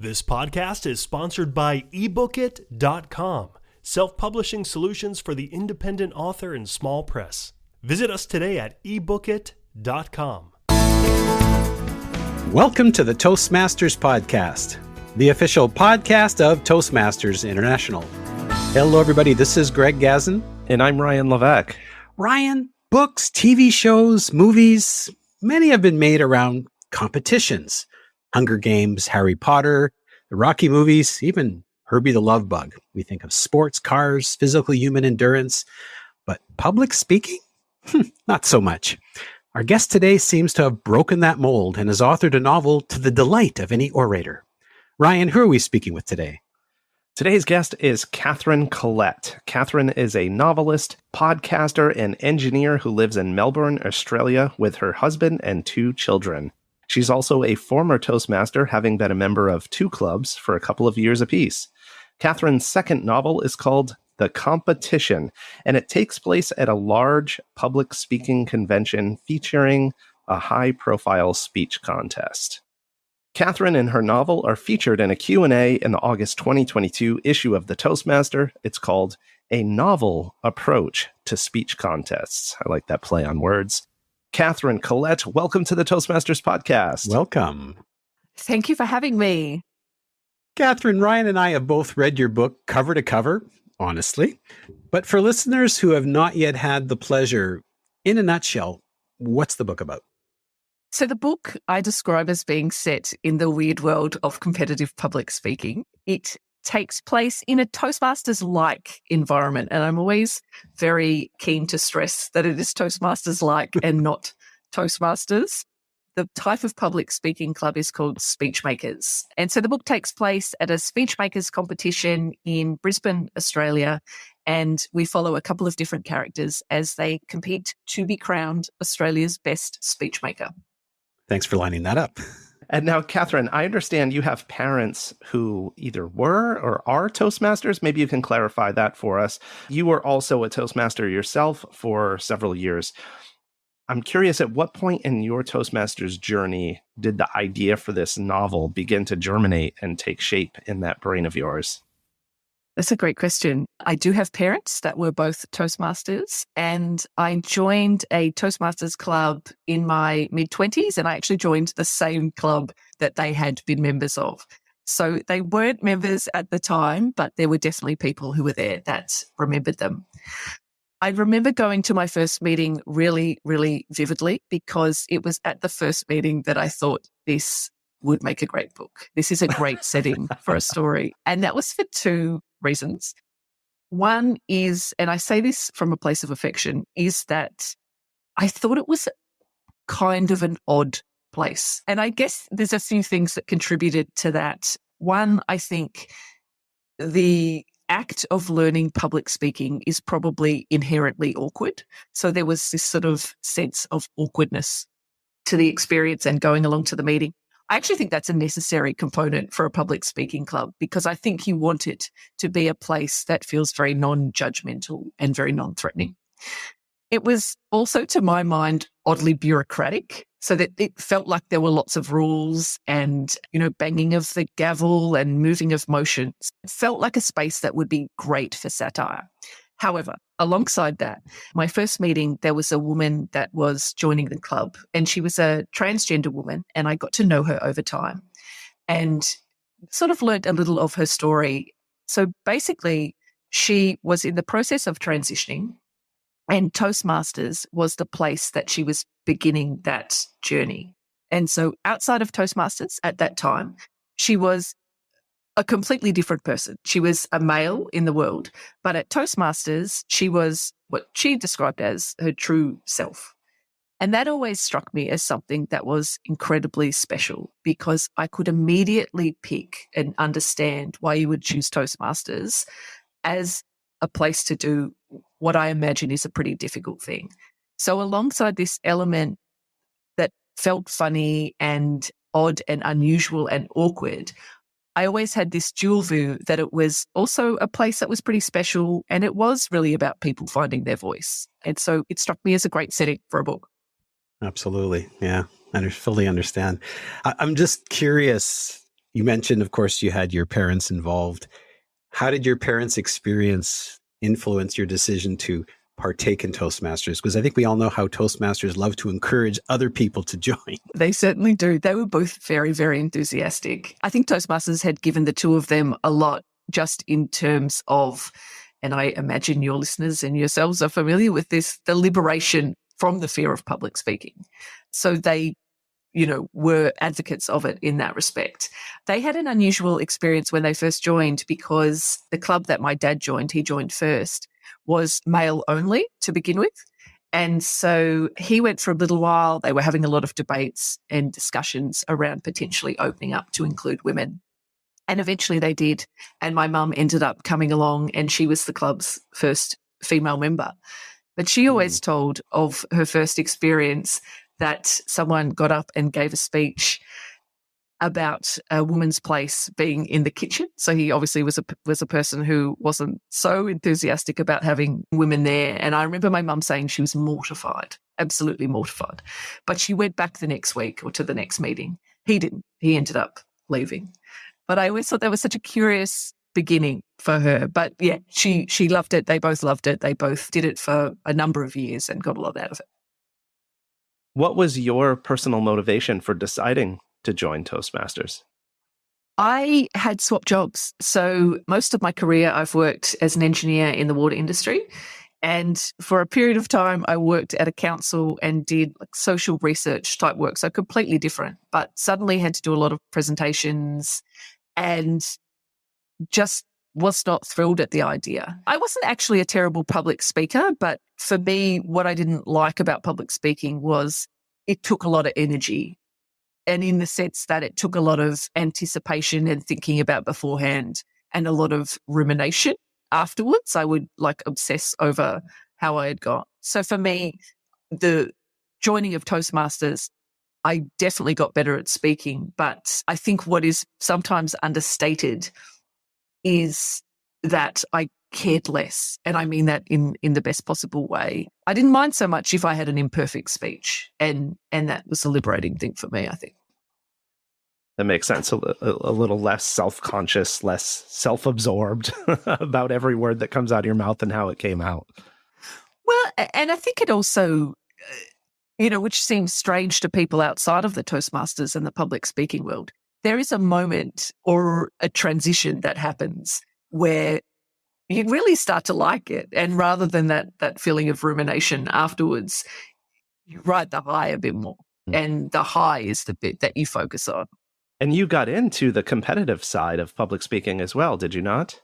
This podcast is sponsored by ebookit.com, self-publishing solutions for the independent author and small press. Visit us today at ebookit.com. Welcome to the Toastmasters podcast, the official podcast of Toastmasters International. Hello, everybody. This is Greg Gazin. And I'm Ryan Levesque. Ryan, books, TV shows, movies, many have been made around competitions. Hunger Games, Harry Potter, the Rocky movies, even Herbie the Love Bug. We think of sports, cars, physical human endurance, but public speaking? Not so much. Our guest today seems to have broken that mold and has authored a novel to the delight of any orator. Ryan, who are we speaking with today? Today's guest is Katherine Collette. Katherine is a novelist, podcaster, and engineer who lives in Melbourne, Australia, with her husband and 2 children. She's also a former Toastmaster, having been a member of 2 clubs for a couple of years apiece. Katherine's second novel is called The Competition, and it takes place at a large public speaking convention featuring a high-profile speech contest. Katherine and her novel are featured in a Q&A in the August 2022 issue of the Toastmaster. It's called A Novel Approach to Speech Contests. I like that play on words. Katherine Collette, welcome to the Toastmasters podcast. Welcome. Thank you for having me. Katherine, Ryan and I have both read your book cover to cover, honestly. But for listeners who have not yet had the pleasure, in a nutshell, what's the book about? So the book I describe as being set in the weird world of competitive public speaking. It takes place in a Toastmasters-like environment. And I'm always very keen to stress that it is Toastmasters-like and not Toastmasters. The type of public speaking club is called Speechmakers. And so the book takes place at a Speechmakers competition in Brisbane, Australia. And we follow a couple of different characters as they compete to be crowned Australia's best speechmaker. Thanks for lining that up. And now, Katherine, I understand you have parents who either were or are Toastmasters. Maybe you can clarify that for us. You were also a Toastmaster yourself for several years. I'm curious, at what point in your Toastmasters journey did the idea for this novel begin to germinate and take shape in that brain of yours? That's a great question. I do have parents that were both Toastmasters, and I joined a Toastmasters club in my mid-20s, and I actually joined the same club that they had been members of. So they weren't members at the time, but there were definitely people who were there that remembered them. I remember going to my first meeting really, really vividly because it was at the first meeting that I thought this would make a great book. This is a great setting for a story. And that was for 2 reasons. One is, and I say this from a place of affection, is that I thought it was kind of an odd place. And I guess there's a few things that contributed to that. One, I think the act of learning public speaking is probably inherently awkward. So there was this sort of sense of awkwardness to the experience and going along to the meeting. I actually think that's a necessary component for a public speaking club because I think you want it to be a place that feels very non-judgmental and very non-threatening. It was also, to my mind, oddly bureaucratic, so that it felt like there were lots of rules and, banging of the gavel and moving of motions. It felt like a space that would be great for satire. However, alongside that, my first meeting, there was a woman that was joining the club, and she was a transgender woman, and I got to know her over time and sort of learned a little of her story. So basically, she was in the process of transitioning, and Toastmasters was the place that she was beginning that journey. And so outside of Toastmasters at that time, she was a completely different person. She was a male in the world, but at Toastmasters, she was what she described as her true self. And that always struck me as something that was incredibly special because I could immediately pick and understand why you would choose Toastmasters as a place to do what I imagine is a pretty difficult thing. So alongside this element that felt funny and odd and unusual and awkward, I always had this dual view that it was also a place that was pretty special and it was really about people finding their voice. And so it struck me as a great setting for a book. Absolutely. Yeah, I fully understand. I'm just curious, You mentioned, of course, you had your parents involved. How did your parents' experience influence your decision to partake in Toastmasters? Because I think we all know how Toastmasters love to encourage other people to join. They certainly do. They were both very, very enthusiastic. I think Toastmasters had given the two of them a lot just in terms of, and I imagine your listeners and yourselves are familiar with this, the liberation from the fear of public speaking. So they, were advocates of it in that respect. They had an unusual experience when they first joined because the club that my dad joined, he joined first, was male only to begin with. And so he went for a little while. They were having a lot of debates and discussions around potentially opening up to include women. And eventually they did. And my mum ended up coming along and she was the club's first female member. But she always told of her first experience that someone got up and gave a speech about a woman's place being in the kitchen. So he obviously was a person who wasn't so enthusiastic about having women there. And I remember my mum saying she was mortified, absolutely mortified. But she went back the next week or to the next meeting. He didn't. He ended up leaving. But I always thought that was such a curious beginning for her. But yeah, she loved it. They both loved it. They both did it for a number of years and got a lot out of it. What was your personal motivation for deciding to join Toastmasters? I had swapped jobs. So most of my career, I've worked as an engineer in the water industry. And for a period of time, I worked at a council and did social research type work. So completely different, but suddenly had to do a lot of presentations and just was not thrilled at the idea. I wasn't actually a terrible public speaker, but for me, what I didn't like about public speaking was it took a lot of energy. And in the sense that it took a lot of anticipation and thinking about beforehand and a lot of rumination afterwards. I would obsess over how I had got. So for me, the joining of Toastmasters, I definitely got better at speaking. But I think what is sometimes understated is that I cared less. And I mean that in the best possible way. I didn't mind so much if I had an imperfect speech. And that was a liberating thing for me, I think. That makes sense. A little less self-conscious, less self-absorbed about every word that comes out of your mouth and how it came out. Well, and I think it also, which seems strange to people outside of the Toastmasters and the public speaking world, there is a moment or a transition that happens where you really start to like it. And rather than that feeling of rumination afterwards, you ride the high a bit more. And the high is the bit that you focus on. And you got into the competitive side of public speaking as well, did you not?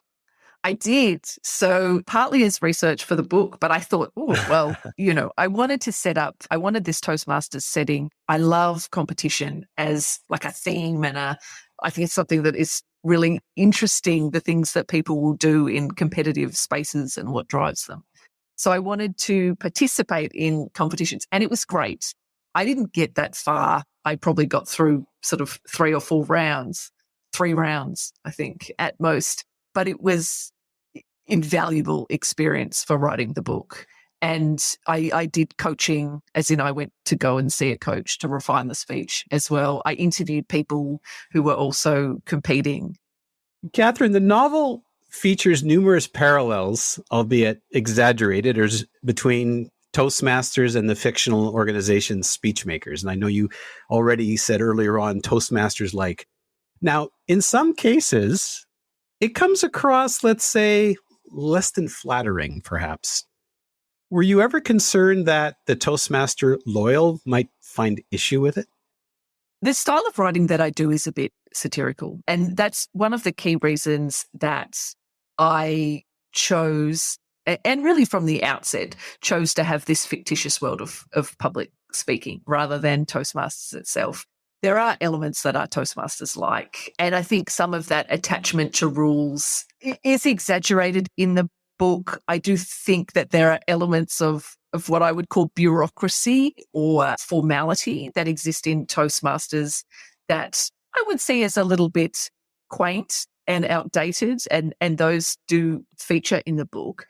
I did. So partly as research for the book, but I thought, I wanted this Toastmasters setting. I love competition as a theme and I think it's something that is really interesting, the things that people will do in competitive spaces and what drives them. So I wanted to participate in competitions and it was great. I didn't get that far. I probably got through sort of 3 or 4 rounds, 3 rounds, I think, at most. But it was invaluable experience for writing the book. And I did coaching, as in I went to go and see a coach to refine the speech as well. I interviewed people who were also competing. Katherine, the novel features numerous parallels, albeit exaggerated, between Toastmasters and the fictional organization Speechmakers. And I know you already said earlier on Toastmasters-like. Now, in some cases, it comes across, let's say, less than flattering, perhaps. Were you ever concerned that the Toastmaster loyal might find issue with it? The style of writing that I do is a bit satirical. And that's one of the key reasons that I chose, and really from the outset, chose to have this fictitious world of public speaking rather than Toastmasters itself. There are elements that are Toastmasters-like, and I think some of that attachment to rules is exaggerated in the book. I do think that there are elements of what I would call bureaucracy or formality that exist in Toastmasters that I would see as a little bit quaint and outdated, and those do feature in the book.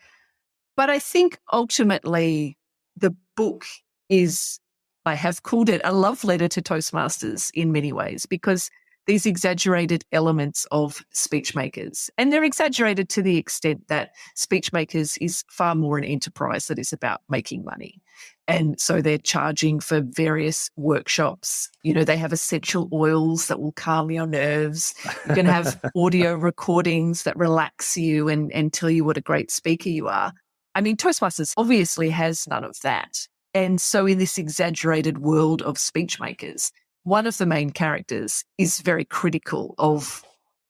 But I think ultimately the book is, I have called it a love letter to Toastmasters in many ways, because these exaggerated elements of Speechmakers. And they're exaggerated to the extent that Speechmakers is far more an enterprise that is about making money. And so they're charging for various workshops. They have essential oils that will calm your nerves. You can have audio recordings that relax you and tell you what a great speaker you are. I mean, Toastmasters obviously has none of that. And so in this exaggerated world of Speechmakers, one of the main characters is very critical of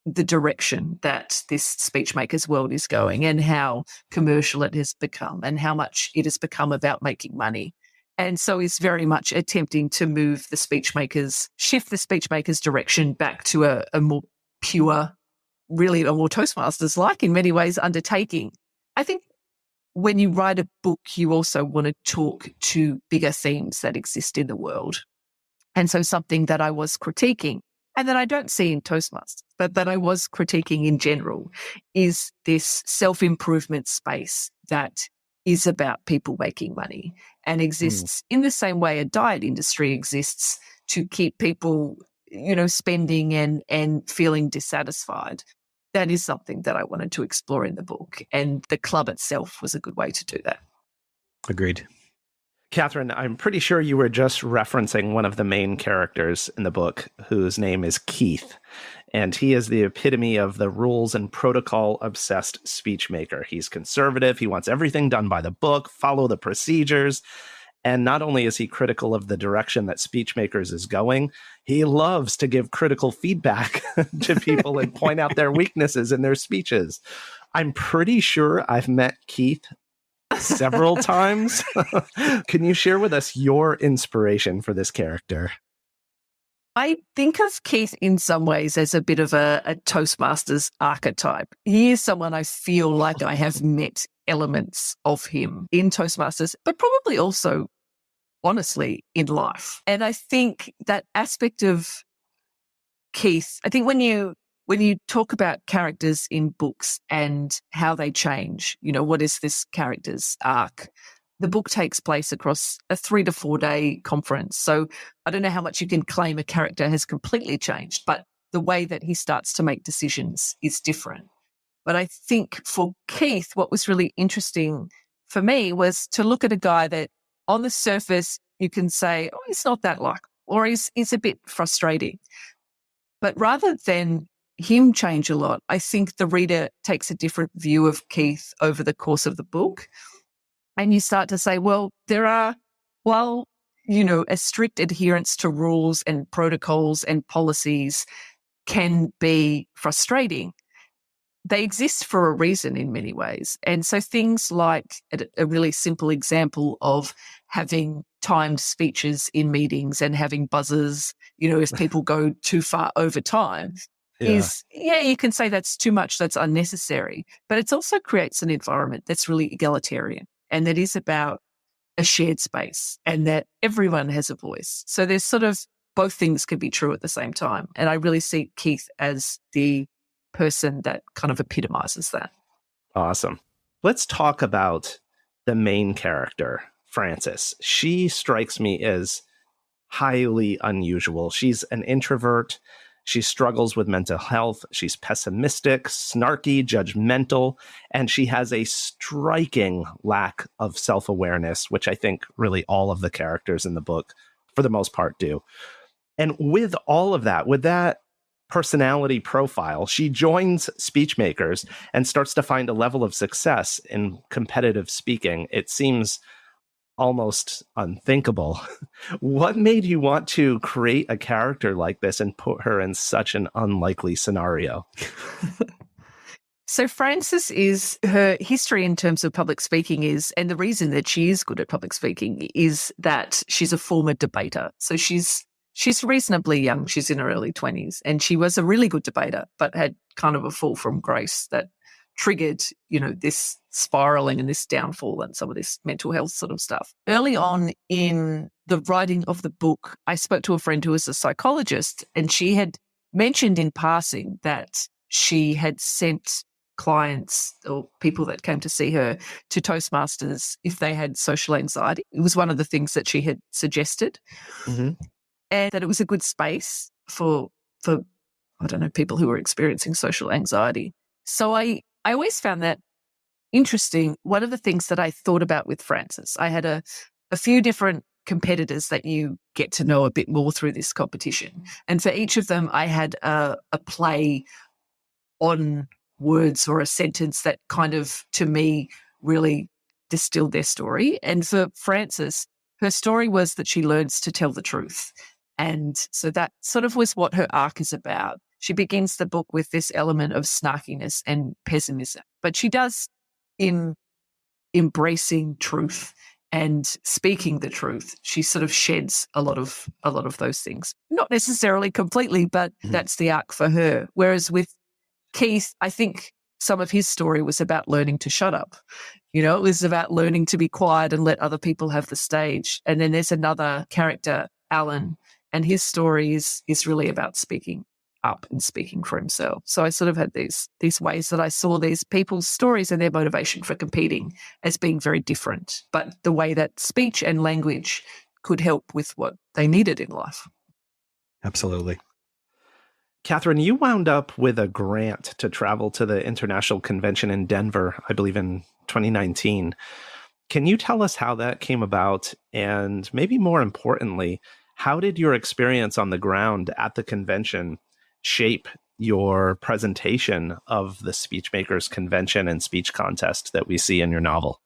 the direction that this Speechmakers world is going and how commercial it has become and how much it has become about making money. And so is very much attempting to move the Speechmakers, shift the Speechmakers direction back to a more pure, really a more Toastmasters-like in many ways undertaking. I think when you write a book, you also want to talk to bigger themes that exist in the world. And so something that I was critiquing, and that I don't see in Toastmasters, but that I was critiquing in general, is this self-improvement space that is about people making money and exists in the same way a diet industry exists to keep people, spending and feeling dissatisfied. That is something that I wanted to explore in the book, and the club itself was a good way to do that. Agreed. Katherine, I'm pretty sure you were just referencing one of the main characters in the book, whose name is Keith. And he is the epitome of the rules and protocol-obsessed speechmaker. He's conservative. He wants everything done by the book, follow the procedures. And not only is he critical of the direction that Speechmakers is going, he loves to give critical feedback to people and point out their weaknesses in their speeches. I'm pretty sure I've met Keith several times. Can you share with us your inspiration for this character? I think of Keith in some ways as a bit of a Toastmasters archetype. He is someone I feel like I have met elements of him in Toastmasters, but probably also, honestly, in life. And I think that aspect of Keith, I think when you talk about characters in books and how they change, what is this character's arc? The book takes place across a 3 to 4 day conference. So I don't know how much you can claim a character has completely changed, but the way that he starts to make decisions is different. But I think for Keith, what was really interesting for me was to look at a guy that on the surface you can say, oh, he's not that like, or he's a bit frustrating. But rather than him change a lot, I think the reader takes a different view of Keith over the course of the book. And you start to say, well, there are, a strict adherence to rules and protocols and policies can be frustrating. They exist for a reason in many ways. And so things like a really simple example of having timed speeches in meetings and having buzzers, if people go too far over time, you can say that's too much, that's unnecessary. But it also creates an environment that's really egalitarian and that is about a shared space and that everyone has a voice. So there's sort of both things can be true at the same time. And I really see Keith as the person that kind of epitomizes that. Awesome. Let's talk about the main character, Frances. She strikes me as highly unusual. She's an introvert. She struggles with mental health. She's pessimistic, snarky, judgmental, and she has a striking lack of self-awareness, which I think really all of the characters in the book, for the most part, do. And with all of that, with that personality profile, she joins Speechmakers and starts to find a level of success in competitive speaking. It seems almost unthinkable. What made you want to create a character like this and put her in such an unlikely scenario? So Frances is, her history in terms of public speaking is, and the reason that she is good at public speaking is that she's a former debater. So she's reasonably young. She's in her early 20s, and she was a really good debater, but had kind of a fall from grace that triggered, this spiraling and this downfall and some of this mental health sort of stuff. Early on in the writing of the book, I spoke to a friend who was a psychologist, and she had mentioned in passing that she had sent clients or people that came to see her to Toastmasters if they had social anxiety. It was one of the things that she had suggested. Mm-hmm. And that it was a good space for I don't know, people who were experiencing social anxiety. So I always found that interesting. One of the things that I thought about with Frances, I had a few different competitors that you get to know a bit more through this competition. And for each of them, I had a play on words or a sentence that kind of, to me, really distilled their story. And for Frances, her story was that she learns to tell the truth. And so that sort of was what her arc is about. She begins the book with this element of snarkiness and pessimism, but she does in embracing truth and speaking the truth. She sort of sheds a lot of those things. Not necessarily completely, but that's the arc for her. Whereas with Keith, I think some of his story was about learning to shut up. It was about learning to be quiet and let other people have the stage. And then there's another character, Alan, and his story is really about speaking up and speaking for himself. So I sort of had these ways that I saw these people's stories and their motivation for competing as being very different, but the way that speech and language could help with what they needed in life. Absolutely. Katherine, you wound up with a grant to travel to the International Convention in Denver, I believe in 2019. Can you tell us how that came about? And maybe more importantly, how did your experience on the ground at the convention shape your presentation of the Speechmakers Convention and speech contest that we see in your novel?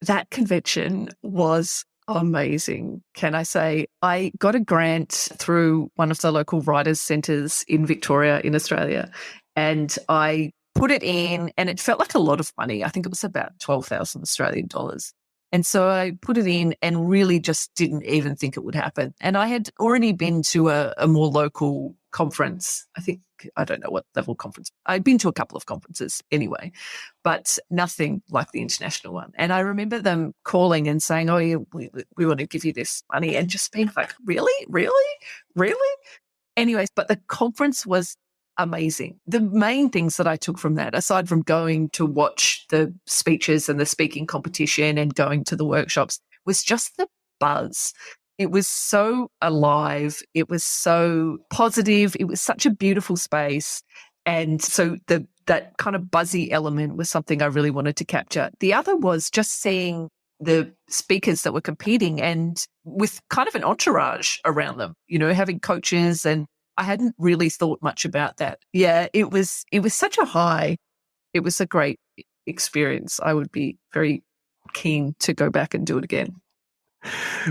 That convention was amazing, can I say. I got a grant through one of the local writers' centres in Victoria, in Australia, and I put it in, and it felt like a lot of money. I think it was about 12,000 Australian dollars. And so I put it in and really just didn't even think it would happen. And I had already been to a more local conference. I don't know what level conference. I'd been to a couple of conferences anyway, but nothing like the international one. And I remember them calling and saying, "Oh, yeah, we want to give you this money," and just being like, "Really? Anyways, but the conference was amazing. The main things that I took from that, aside from going to watch the speeches and the speaking competition and going to the workshops, was just the buzz. It was so alive. It was so positive. It was such a beautiful space. And so that kind of buzzy element was something I really wanted to capture. The other was just seeing the speakers that were competing and with kind of an entourage around them, having coaches, and I hadn't really thought much about that. Yeah, it was such a high. It was a great experience. I would be very keen to go back and do it again.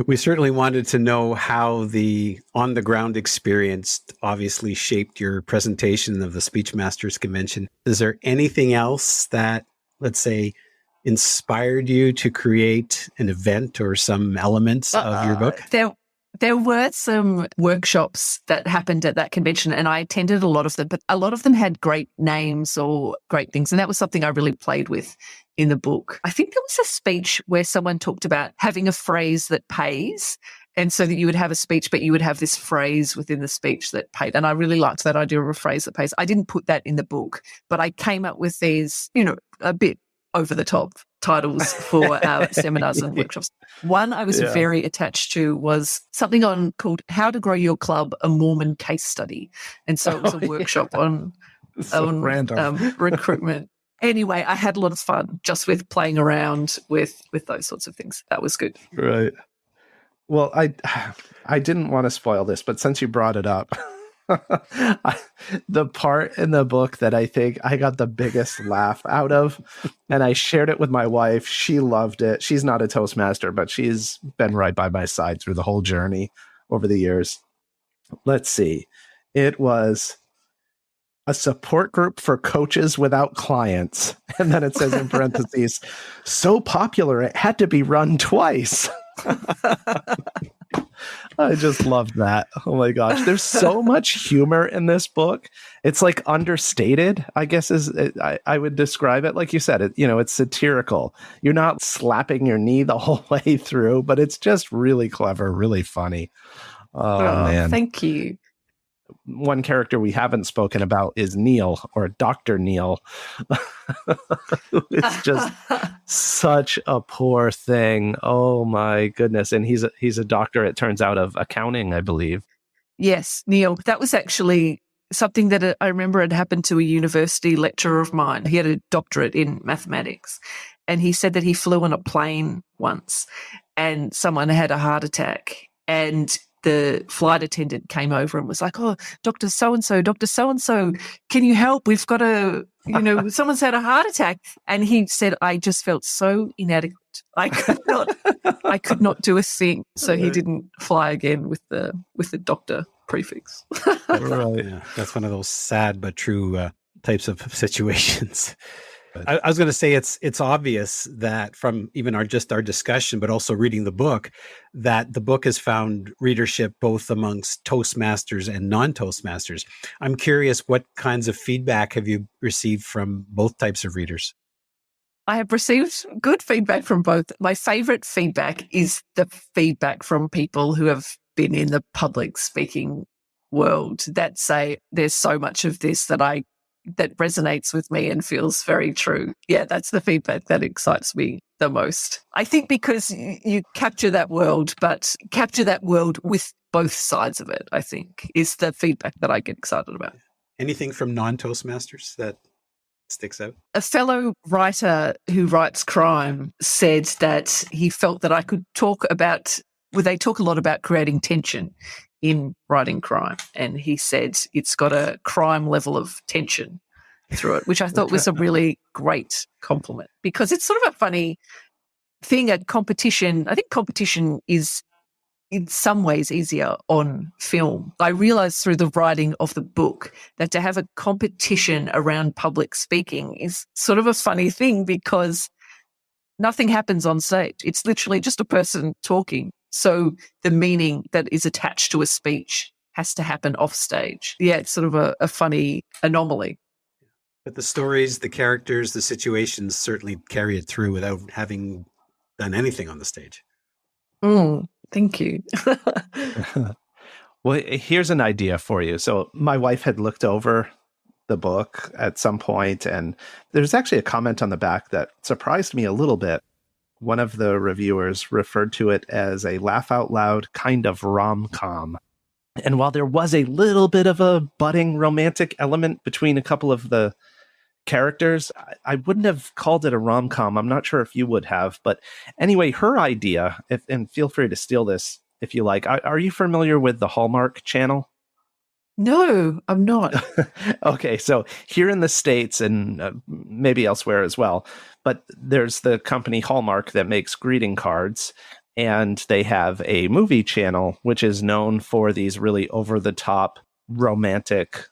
We certainly wanted to know how the on-the-ground experience obviously shaped your presentation of the Speechmasters Convention. Is there anything else that, let's say, inspired you to create an event or some elements of your book? There were some workshops that happened at that convention, and I attended a lot of them, but a lot of them had great names or great things, and that was something I really played with in the book. I think there was a speech where someone talked about having a phrase that pays, and so that you would have a speech, but you would have this phrase within the speech that paid, and I really liked that idea of a phrase that pays. I didn't put that in the book, but I came up with these, a bit over-the-top titles for our seminars and workshops. One I was very attached to was something called How to Grow Your Club, a Mormon Case Study. And so it was a workshop on recruitment. Anyway, I had a lot of fun just with playing around with those sorts of things. That was good. Right. Well, I didn't want to spoil this, but since you brought it up, the part in the book that I think I got the biggest laugh out of, and I shared it with my wife. She loved it. She's not a Toastmaster, but she's been right by my side through the whole journey over the years. Let's see. It was a support group for coaches without clients. And then it says in parentheses, so popular it had to be run twice. I just loved that. Oh my gosh. There's so much humor in this book. It's like understated, I guess I would describe it. Like you said, it's satirical. You're not slapping your knee the whole way through, but it's just really clever, really funny. Oh man. Thank you. One character we haven't spoken about is Neil, or Dr. Neil. It's just such a poor thing. Oh my goodness. And he's a doctor, it turns out, of accounting, I believe. Yes, Neil, that was actually something that I remember had happened to a university lecturer of mine. He had a doctorate in mathematics, and he said that he flew on a plane once and someone had a heart attack, and the flight attendant came over and was like, "Oh, Dr. So-and-so, can you help? We've got someone's had a heart attack." And he said, "I just felt so inadequate. I could not do a thing." So he didn't fly again with the doctor prefix. Right. Yeah, that's one of those sad but true types of situations. I was going to say it's obvious that from even our discussion, but also reading the book, that the book has found readership both amongst Toastmasters and non-Toastmasters. I'm curious, what kinds of feedback have you received from both types of readers? I have received good feedback from both. My favorite feedback is the feedback from people who have been in the public speaking world that say there's so much of this that resonates with me and feels very true. Yeah, that's the feedback that excites me the most. I think because you capture that world, but capture that world with both sides of it, I think, is the feedback that I get excited about. Anything from non-Toastmasters that sticks out? A fellow writer who writes crime said that he felt that I could talk about, they talk a lot about creating tension in writing crime. And he said it's got a crime level of tension through it, which I thought was a really great compliment, because it's sort of a funny thing at competition. I think competition is in some ways easier on film. I realized through the writing of the book that to have a competition around public speaking is sort of a funny thing, because nothing happens on stage. It's literally just a person talking. So the meaning that is attached to a speech has to happen off stage. Yeah, it's sort of a funny anomaly. But the stories, the characters, the situations certainly carry it through without having done anything on the stage. Thank you. Well, here's an idea for you. So my wife had looked over the book at some point, and there's actually a comment on the back that surprised me a little bit. One of the reviewers referred to it as a laugh out loud kind of rom-com. And while there was a little bit of a budding romantic element between a couple of the characters, I wouldn't have called it a rom-com. I'm not sure if you would have. But anyway, her idea, and feel free to steal this if you like. Are you familiar with the Hallmark Channel? No, I'm not. Okay, so here in the States and maybe elsewhere as well, but there's the company Hallmark that makes greeting cards, and they have a movie channel which is known for these really over-the-top romantic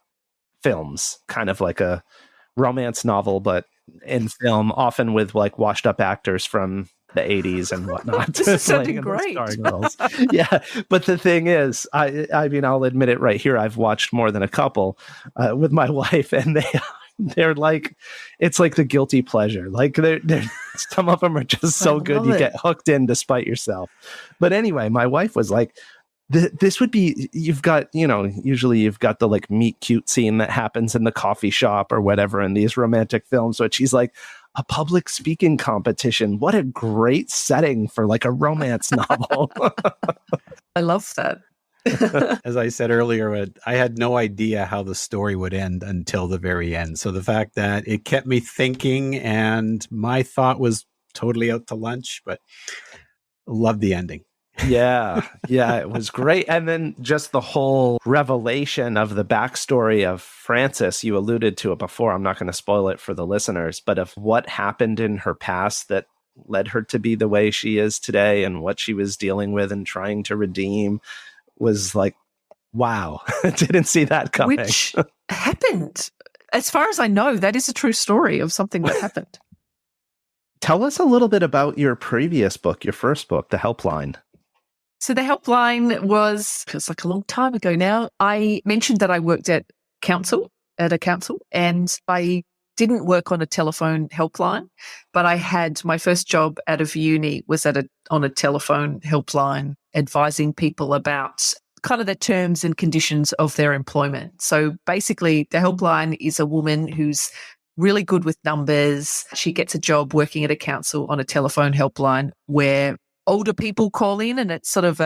films, kind of like a romance novel, but in film, often with like washed-up actors from the 80s and whatnot. This is sounding great. Yeah, but the thing is, I mean, I'll admit it right here, I've watched more than a couple with my wife, and they're like, it's like the guilty pleasure. Like they're some of them are just so good you get hooked in despite yourself. But anyway, my wife was like, this would be, you've got, usually you've got the like meet cute scene that happens in the coffee shop or whatever in these romantic films. But she's like, a public speaking competition. What a great setting for like a romance novel. I love that. As I said earlier, I had no idea how the story would end until the very end. So the fact that it kept me thinking, and my thought was totally out to lunch, but loved the ending. Yeah, it was great. And then just the whole revelation of the backstory of Frances, you alluded to it before. I'm not going to spoil it for the listeners, but of what happened in her past that led her to be the way she is today, and what she was dealing with and trying to redeem, was like, wow, didn't see that coming. Which happened. As far as I know, that is a true story of something that happened. Tell us a little bit about your previous book, your first book, The Helpline. So the Helpline feels like a long time ago now. I mentioned that I worked at a council, and I didn't work on a telephone helpline, but I had my first job out of uni was on a telephone helpline, advising people about kind of the terms and conditions of their employment. So basically, the helpline is a woman who's really good with numbers. She gets a job working at a council on a telephone helpline where older people call in, and it's sort of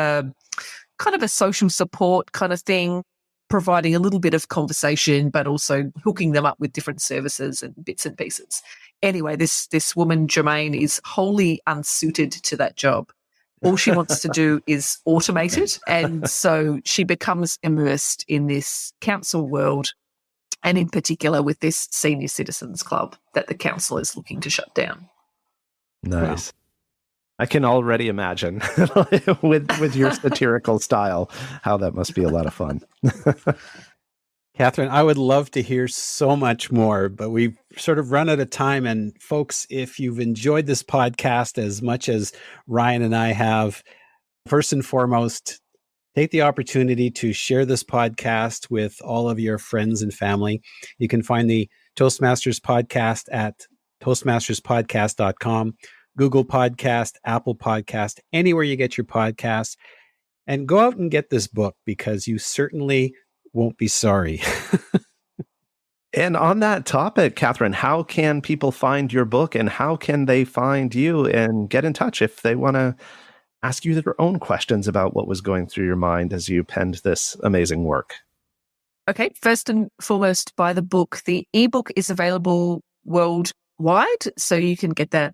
kind of a social support kind of thing, providing a little bit of conversation, but also hooking them up with different services and bits and pieces. Anyway, this woman, Jermaine, is wholly unsuited to that job. All she wants to do is automate it. And so she becomes immersed in this council world, and in particular with this senior citizens club that the council is looking to shut down. Nice. Wow. I can already imagine with your satirical style how that must be a lot of fun. Katherine, I would love to hear so much more, but we've sort of run out of time. And folks, if you've enjoyed this podcast as much as Ryan and I have, first and foremost, take the opportunity to share this podcast with all of your friends and family. You can find the Toastmasters podcast at toastmasterspodcast.com, Google Podcast, Apple Podcast, anywhere you get your podcasts. And go out and get this book because you certainly won't be sorry. And on that topic, Katherine, how can people find your book and how can they find you and get in touch if they want to ask you their own questions about what was going through your mind as you penned this amazing work? Okay, first and foremost, buy the book. The ebook is available worldwide, so you can get that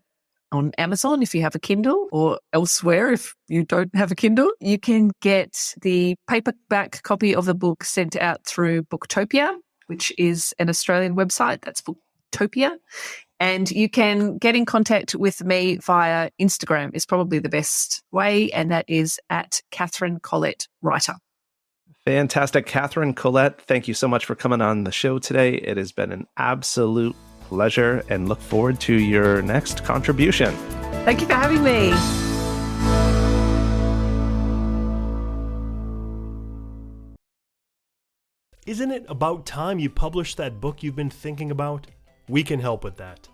on Amazon if you have a Kindle, or elsewhere if you don't have a Kindle. You can get the paperback copy of the book sent out through Booktopia, which is an Australian website. That's Booktopia. And you can get in contact with me via Instagram is probably the best way, and that is at Katherine Collette Writer. Fantastic. Katherine Collette, thank you so much for coming on the show today. It has been an absolute pleasure and look forward to your next contribution. Thank you for having me. Isn't it about time you published that book you've been thinking about? We can help with that.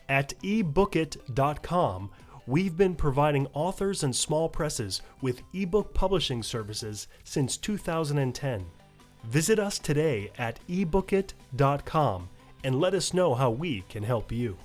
At ebookit.com, we've been providing authors and small presses with ebook publishing services since 2010. Visit us today at ebookit.com and let us know how we can help you.